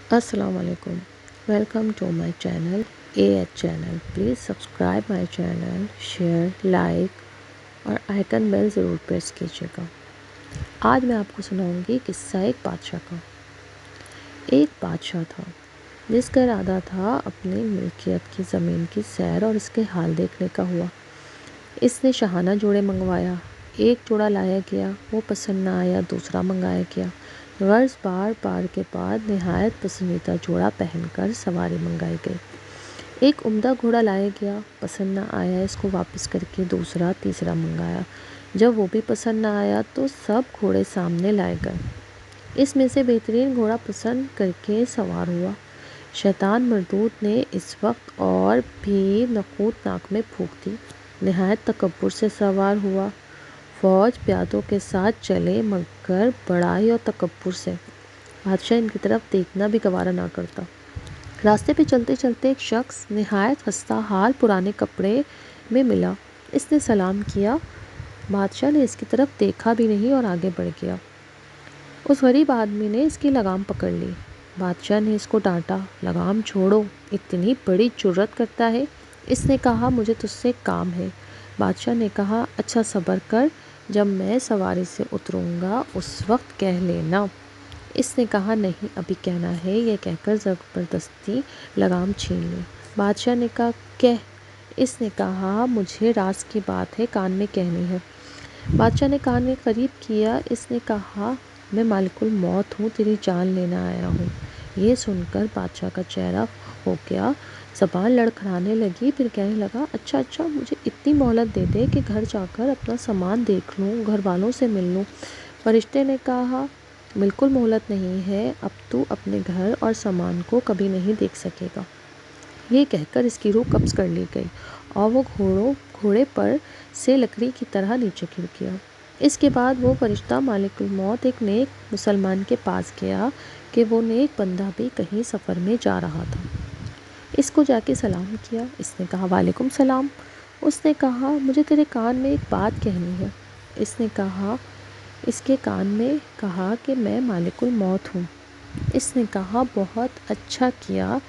Assalamu alaikum. Welcome to my channel AH channel. Please subscribe my channel, share, like और icon bell ज़रूर press कीजिएगा। आज मैं आपको सुनाऊंगी किस्सा एक बादशाह का। एक बादशाह था जिसका इरादा था अपनी मिल्कियत की ज़मीन की सैर और इसके हाल देखने का हुआ। इसने शाहाना जोड़े मंगवाया। एक जोड़ा लाया गया, वो पसंद ना आया, दूसरा मंगाया गया। गर्ज बार बार के बाद नहायत पसंदीदा जोड़ा पहनकर सवारी मंगाई गई। एक उम्दा घोड़ा लाया गया, पसंद ना आया, इसको वापस करके दूसरा तीसरा मंगाया। जब वो भी पसंद ना आया तो सब घोड़े सामने लाए गए। इसमें से बेहतरीन घोड़ा पसंद करके सवार हुआ। शैतान मरदूद ने इस वक्त और भी नकूत नाक में फूंक दी। नहायत तकब्बुर से सवार हुआ। फौज प्यादों के साथ चले मगर बड़ाई और तकब्बुर से। बादशाह इनकी तरफ देखना भी गवारा ना करता। रास्ते पे चलते चलते एक शख्स नहायत खस्ता हाल पुराने कपड़े में मिला। इसने सलाम किया। बादशाह ने इसकी तरफ देखा भी नहीं और आगे बढ़ गया। उस गरीब आदमी ने इसकी लगाम पकड़ ली। बादशाह ने इसको डांटा, लगाम छोड़ो, इतनी बड़ी जुर्रत करता है। इसने कहा, मुझे तुझसे काम है। बादशाह ने कहा, अच्छा सब्र कर, जब मैं सवारी से उतरूंगा उस वक्त कह लेना। इसने कहा, नहीं अभी कहना है। यह कहकर ज़बरदस्ती लगाम छीन ली। बादशाह ने कहा, कह। इसने कहा, मुझे राज की बात है, कान में कहनी है। बादशाह ने कान में करीब किया। इसने कहा, मैं मालिकुल मौत हूँ, तेरी जान लेना आया हूँ। ये सुनकर बादशाह का चेहरा हो गया, ज़बान लड़खड़ाने लगी। फिर कहने लगा, अच्छा मुझे इतनी मोहलत दे दे कि घर जाकर अपना सामान देख लूँ, घर वालों से मिल लूँ। फरिश्ते ने कहा, बिल्कुल मोहलत नहीं है, अब तू अपने घर और सामान को कभी नहीं देख सकेगा। ये कहकर इसकी रूह कब्ज़ कर ली गई और वो घोड़े पर से लकड़ी की तरह नीचे गिर गया। इसके बाद वो फरिश्ता मालिकुल मौत एक नेक मुसलमान के पास गया कि वो नेक बंदा भी कहीं सफ़र में जा रहा था। इसको जाके सलाम किया। इसने कहा, वालेकुम सलाम। उसने कहा, मुझे तेरे कान में एक बात कहनी है। इसने कहा, इसके कान में कहा कि मैं मालिकुल मौत हूँ। इसने कहा, बहुत अच्छा किया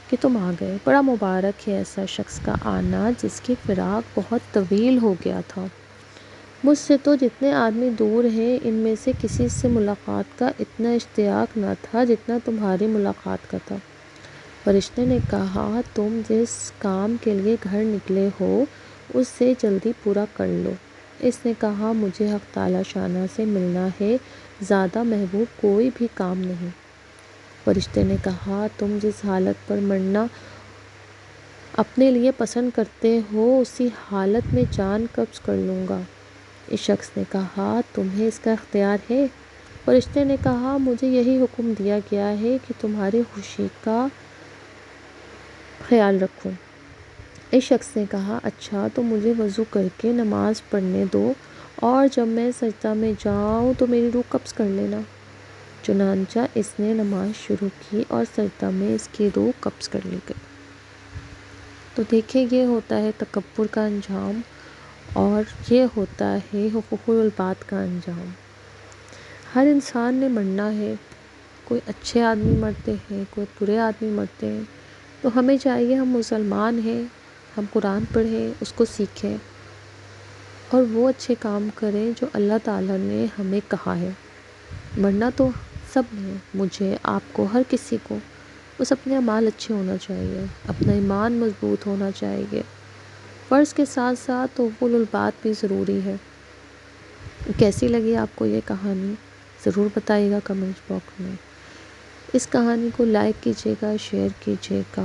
कि तुम आ गए। बड़ा मुबारक है ऐसा शख्स का आना जिसकी फ़िराक बहुत तवील हो गया था। मुझसे तो जितने आदमी दूर हैं इनमें से किसी से मुलाकात का इतना इश्तियाक न था जितना तुम्हारी मुलाकात का था। फरिश्ते ने कहा, तुम जिस काम के लिए घर निकले हो उससे जल्दी पूरा कर लो। इसने कहा, मुझे हक़ ताला शाना से मिलना है, ज़्यादा महबूब कोई भी काम नहीं। फरिश्ते ने कहा, तुम जिस हालत पर मरना अपने लिए पसंद करते हो उसी हालत में जान कब्ज़ कर लूँगा। इस शख्स ने कहा, तुम्हें इसका इख्तियार है? फरिश्ते ने कहा, मुझे यही हुक्म दिया गया है कि तुम्हारी खुशी का ख्याल रखूं। इस शख्स ने कहा, अच्छा तो मुझे वज़ू करके नमाज़ पढ़ने दो और जब मैं सजदा में जाऊं तो मेरी रूह कब्ज़ कर लेना। चुनांचा इसने नमाज शुरू की और सजदा में इसकी रूह कब्ज़ कर ली गई। तो देखिए, ये होता है तकब्बुर का अंजाम और ये होता है हुकूकुल बात का अंजाम। हर इंसान ने मरना है। कोई अच्छे आदमी मरते हैं, कोई बुरे आदमी मरते हैं। तो हमें चाहिए, हम मुसलमान हैं, हम कुरान पढ़ें, उसको सीखें और वो अच्छे काम करें जो अल्लाह ताला ने हमें कहा है। मरना तो सब ने, मुझे, आपको, हर किसी को। बस अपने अमाल अच्छे होना चाहिए, अपना ईमान मजबूत होना चाहिए। फ़र्ज़ के साथ साथ हुकूकुल बात भी ज़रूरी है। कैसी लगी आपको ये कहानी ज़रूर बताइएगा कमेंट बॉक्स में। इस कहानी को लाइक कीजिएगा, शेयर कीजिएगा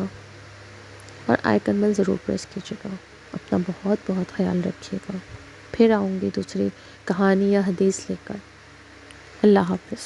और आइकन बेल ज़रूर प्रेस कीजिएगा। अपना बहुत बहुत ख्याल रखिएगा। फिर आऊँगी दूसरी कहानी या हदीस लेकर। अल्लाह हाफ़िज़।